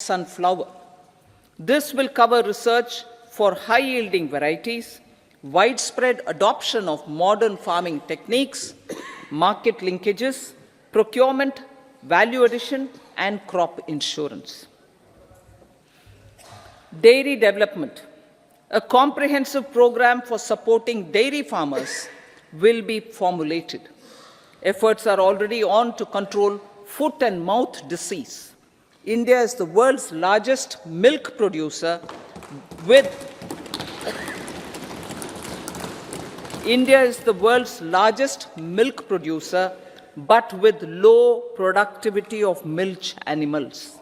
sunflower. This will cover research for high-yielding varieties, widespread adoption of modern farming techniques, market linkages, procurement, value addition, and crop insurance. Dairy development. A comprehensive program for supporting dairy farmers will be formulated. Efforts are already on to control foot and mouth disease. India is the world's largest milk producer with but with low productivity of milch animals.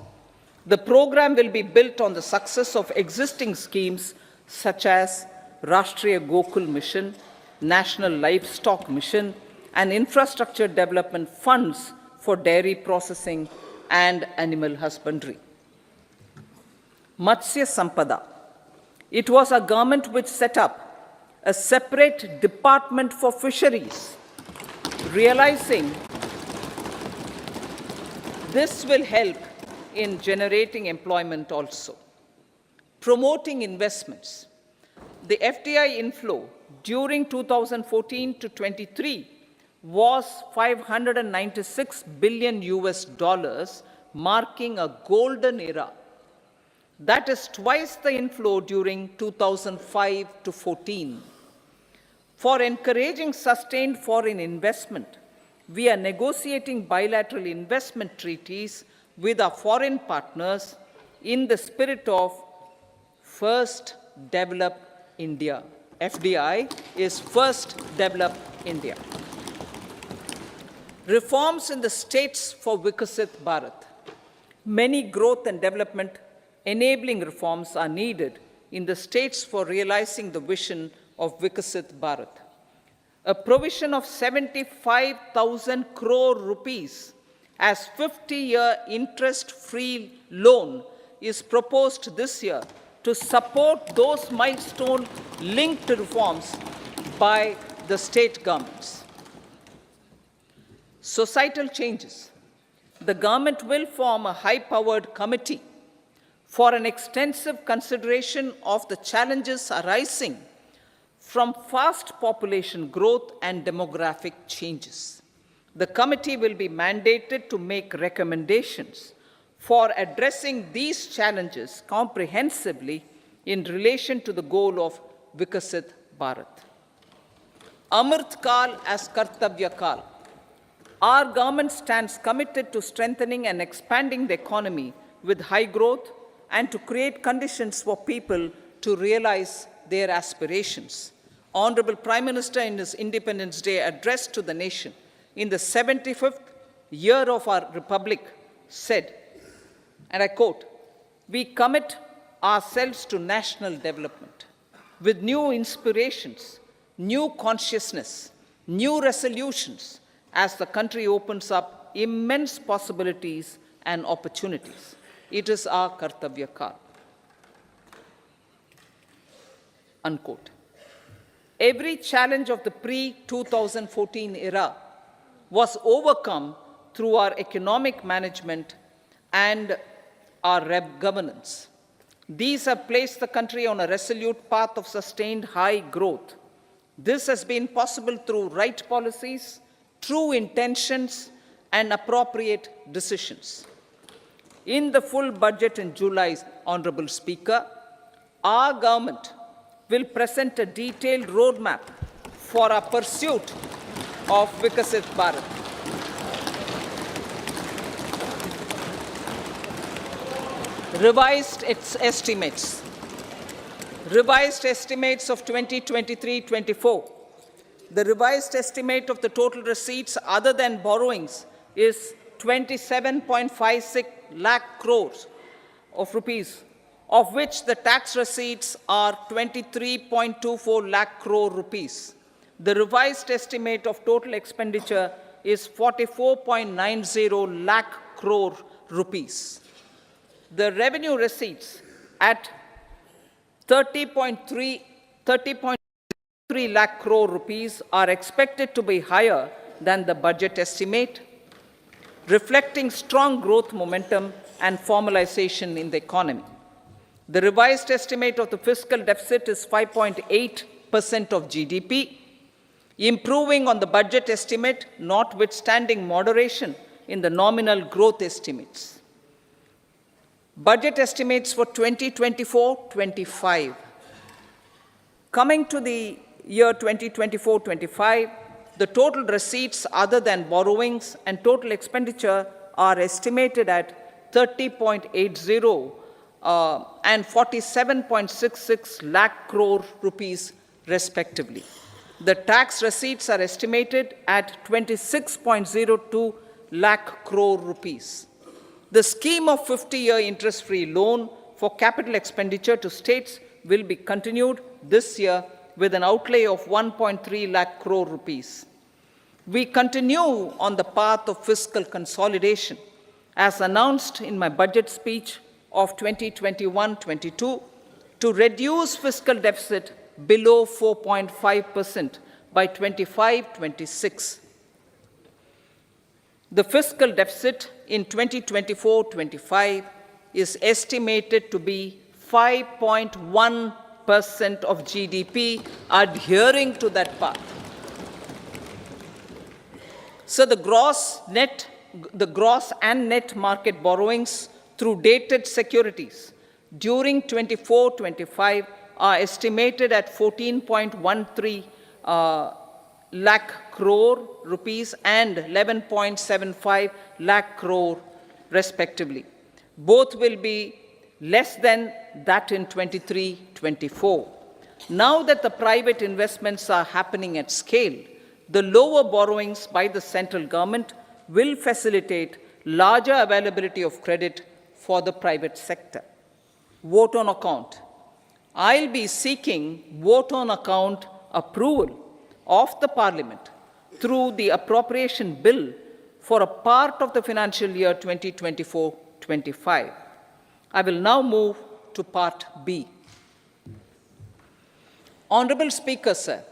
The program will be built on the success of existing schemes such as Rashtriya Gokul Mission, National Livestock Mission, and infrastructure development funds for dairy processing and animal husbandry. Matsya Sampada. It was our government which set up a separate department for fisheries, realizing this will help in generating employment also. Promoting investments. The FDI inflow during 2014 to 23 was $596 billion, marking a golden era. That is twice the inflow during 2005 to 14. For encouraging sustained foreign investment, we are negotiating bilateral investment treaties with our foreign partners in the spirit of First Develop India. FDI is First Develop India. Reforms in the states for Vikasit Bharat. Many growth and development enabling reforms are needed in the states for realizing the vision of Vikasit Bharat. A provision of 75,000 crore rupees as 50-year interest-free loan is proposed this year to support those milestone-linked reforms by the state governments. Societal changes. The government will form a high-powered committee for an extensive consideration of the challenges arising from fast population growth and demographic changes. The committee will be mandated to make recommendations for addressing these challenges comprehensively in relation to the goal of Vikasit Bharat. Amrit Kal as Kartavya Kal. Our government stands committed to strengthening and expanding the economy with high growth and to create conditions for people to realize their aspirations. Honorable Prime Minister, in his Independence Day address to the nation in the 75th year of our Republic, said, and I quote, "We commit ourselves to national development with new inspirations, new consciousness, new resolutions as the country opens up immense possibilities and opportunities. It is our Kartavya Kal." Unquote. Every challenge of the pre-2014 era was overcome through our economic management and our governance. These have placed the country on a resolute path of sustained high growth. This has been possible through right policies, true intentions, and appropriate decisions. In the full budget in July, Honorable Speaker, our government will present a detailed roadmap for our pursuit of Vikasit Bharat. Revised estimates of 2023-24. The revised estimate of the total receipts other than borrowings is 27.56 lakh crores of rupees, of which the tax receipts are 23.24 lakh crore rupees. The revised estimate of total expenditure is 44.90 lakh crore rupees. The revenue receipts at 30.3 lakh crore rupees are expected to be higher than the budget estimate. reflecting strong growth momentum and formalization in the economy. The revised estimate of the fiscal deficit is 5.8% of GDP, improving on the budget estimate, notwithstanding moderation in the nominal growth estimates. Budget estimates for 2024-25. Coming to the year 2024-25, the total receipts other than borrowings and total expenditure are estimated at 30.80 and 47.66 lakh crore rupees respectively. The tax receipts are estimated at 26.02 lakh crore rupees. The scheme of 50-year interest-free loan for capital expenditure to states will be continued this year with an outlay of 1.3 lakh crore rupees. We continue on the path of fiscal consolidation, as announced in my budget speech of 2021-22, to reduce fiscal deficit below 4.5% by 25-26. The fiscal deficit in 2024-25 is estimated to be 5.1% of GDP, adhering to that path. So the gross and net market borrowings through dated securities during 24-25 are estimated at 14.13 lakh crore rupees and 11.75 lakh crore respectively. Both will be less than that in 23-24. Now that the private investments are happening at scale, the lower borrowings by the central government will facilitate larger availability of credit for the private sector. Vote on account. I'll be seeking vote on account approval of the Parliament through the appropriation bill for a part of the financial year 2024-25. I will now move to Part B. Honorable Speaker, sir,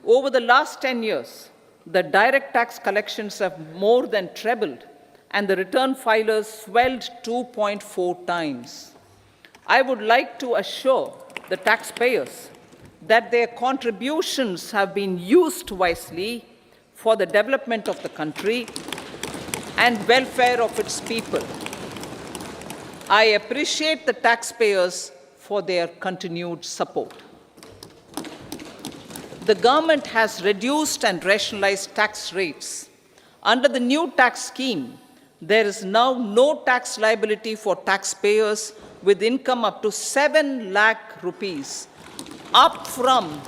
over the last 10 years, the direct tax collections have more than trebled and the return filers swelled 2.4 times. I would like to assure the taxpayers that their contributions have been used wisely for the development of the country and welfare of its people. I appreciate the taxpayers for their continued support. The government has reduced and rationalized tax rates. Under the new tax scheme, there is now no tax liability for taxpayers with income up to 7 lakh rupees, up from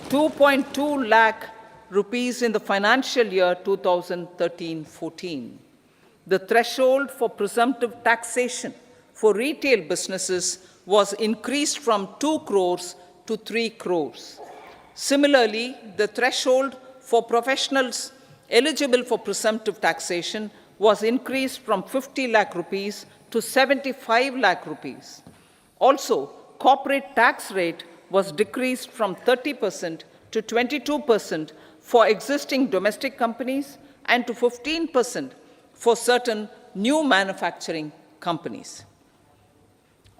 2.2 lakh rupees in the financial year 2013-14. The threshold for presumptive taxation for retail businesses was increased from 2 crores to 3 crores. Similarly, the threshold for professionals eligible for presumptive taxation was increased from 50 lakh rupees to 75 lakh rupees. Also, corporate tax rate was decreased from 30% to 22% for existing domestic companies and to 15% for certain new manufacturing companies.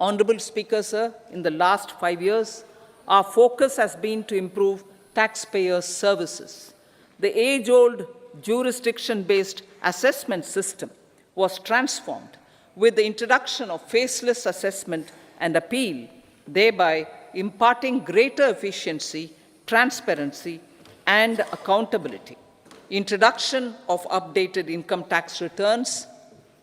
Honorable Speaker, sir, in the last 5 years, our focus has been to improve taxpayer services. The age-old jurisdiction-based assessment system was transformed with the introduction of faceless assessment and appeal, thereby imparting greater efficiency, transparency, and accountability. Introduction of updated income tax returns,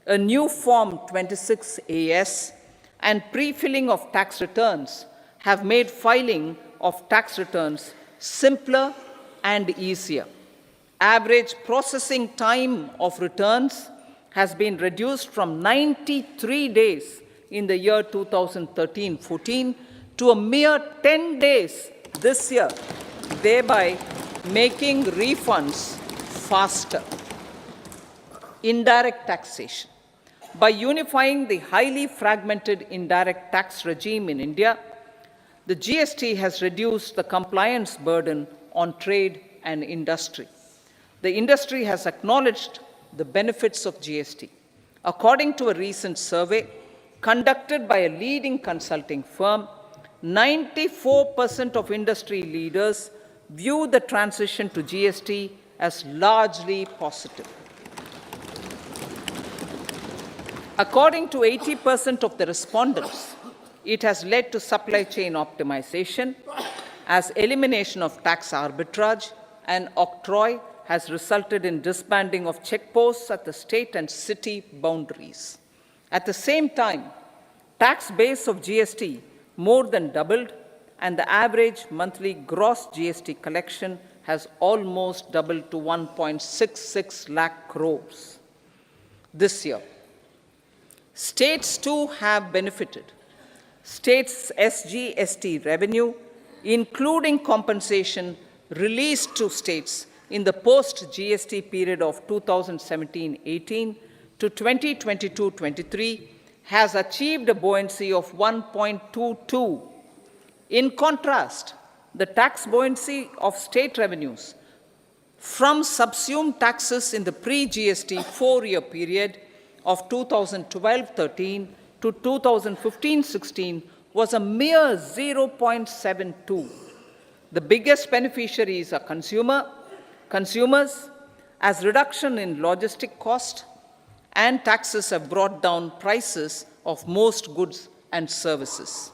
a new Form 26AS, and pre-filling of tax returns have made filing of tax returns simpler and easier. Average processing time of returns has been reduced from 93 days in the year 2013-14 to a mere 10 days this year, thereby making refunds faster. Indirect taxation. By unifying the highly fragmented indirect tax regime in India, the GST has reduced the compliance burden on trade and industry. The industry has acknowledged the benefits of GST. According to a recent survey conducted by a leading consulting firm, 94% of industry leaders view the transition to GST as largely positive. According to 80% of the respondents, it has led to supply chain optimization, as elimination of tax arbitrage and octroi has resulted in disbanding of checkposts at the state and city boundaries. At the same time, tax base of GST more than doubled, and the average monthly gross GST collection has almost doubled to 1.66 lakh crores this year. States too have benefited. States' SGST revenue, including compensation released to states in the post-GST period of 2017-18 to 2022-23, has achieved a buoyancy of 1.22. In contrast, the tax buoyancy of state revenues from subsumed taxes in the pre-GST four-year period of 2012-13 to 2015-16 was a mere 0.72. The biggest beneficiaries are consumers, as reduction in logistic cost and taxes have brought down prices of most goods and services.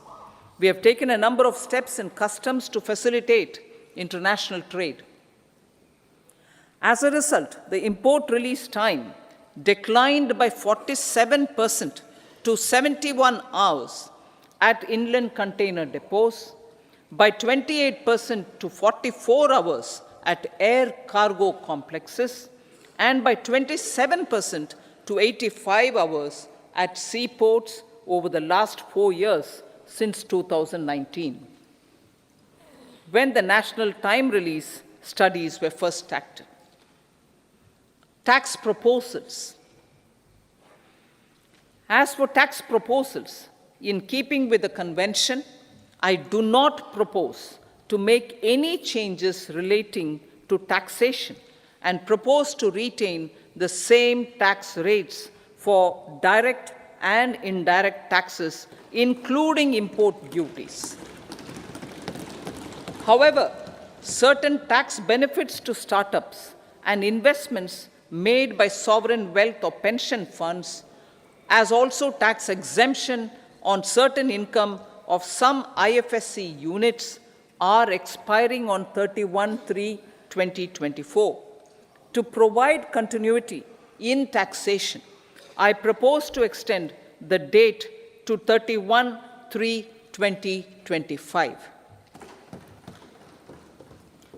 We have taken a number of steps in customs to facilitate international trade. As a result, the import release time declined by 47% to 71 hours at inland container depots, by 28% to 44 hours at air cargo complexes, and by 27% to 85 hours at seaports over the last 4 years since 2019, when the national time release studies were first started. Tax proposals. As for tax proposals, in keeping with the convention, I do not propose to make any changes relating to taxation and propose to retain the same tax rates for direct and indirect taxes, including import duties. However, certain tax benefits to startups and investments made by sovereign wealth or pension funds, as also tax exemption on certain income of some IFSC units, are expiring on 31/3/2024. To provide continuity in taxation, I propose to extend the date to 31/3/2025.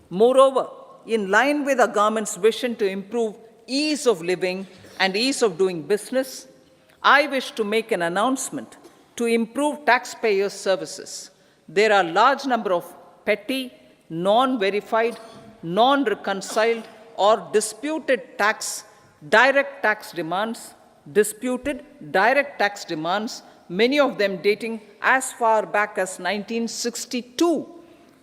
Moreover, in line with our government's vision to improve ease of living and ease of doing business, I wish to make an announcement to improve taxpayers' services. There are a large number of petty, non-verified, non-reconciled, or disputed direct tax demands, many of them dating as far back as 1962,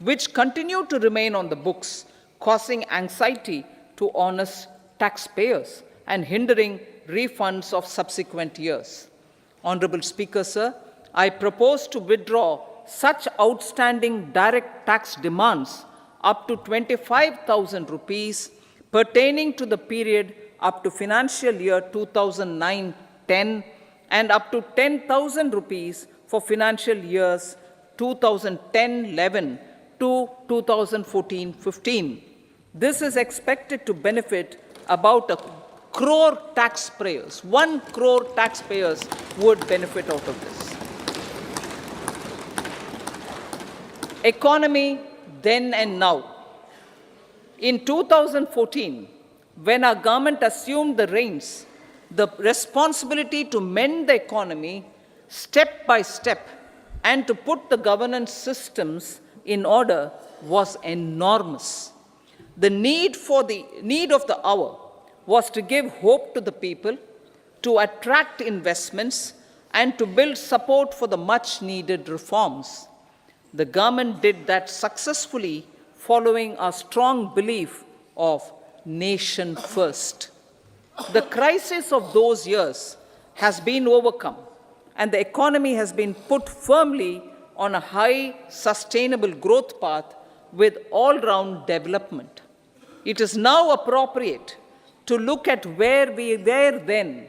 which continue to remain on the books, causing anxiety to honest taxpayers and hindering refunds of subsequent years. Honorable Speaker, sir, I propose to withdraw such outstanding direct tax demands up to 25,000 rupees pertaining to the period up to financial year 2009-10 and up to 10,000 rupees for financial years 2010-11 to 2014-15. This is expected to benefit about 1 crore taxpayers. 1 crore taxpayers would benefit out of this. Economy then and now. In 2014, when our government assumed the reins, the responsibility to mend the economy step by step and to put the governance systems in order was enormous. The need of the hour was to give hope to the people, to attract investments, and to build support for the much-needed reforms. The government did that successfully, following a strong belief of nation first. The crisis of those years has been overcome, and the economy has been put firmly on a high, sustainable growth path with all-round development. It is now appropriate to look at where we were then.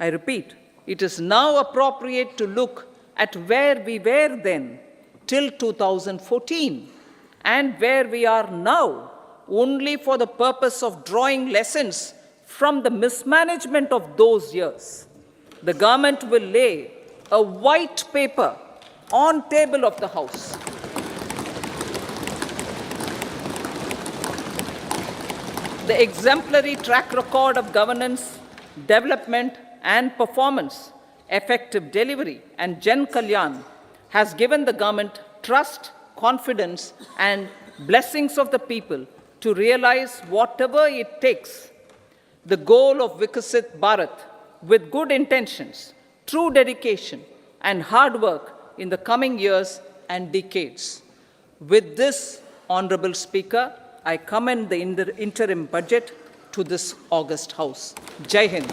I repeat, it is now appropriate to look at where we were then till 2014 and where we are now, only for the purpose of drawing lessons from the mismanagement of those years. The government will lay a white paper on table of the House. The exemplary track record of governance, development and performance, effective delivery and Jan Kalyan has given the government trust, confidence and blessings of the people to realize whatever it takes, the goal of Vikasit Bharat with good intentions, true dedication and hard work in the coming years and decades. With this, Honorable Speaker, I commend the interim budget to this august House. Jai Hind.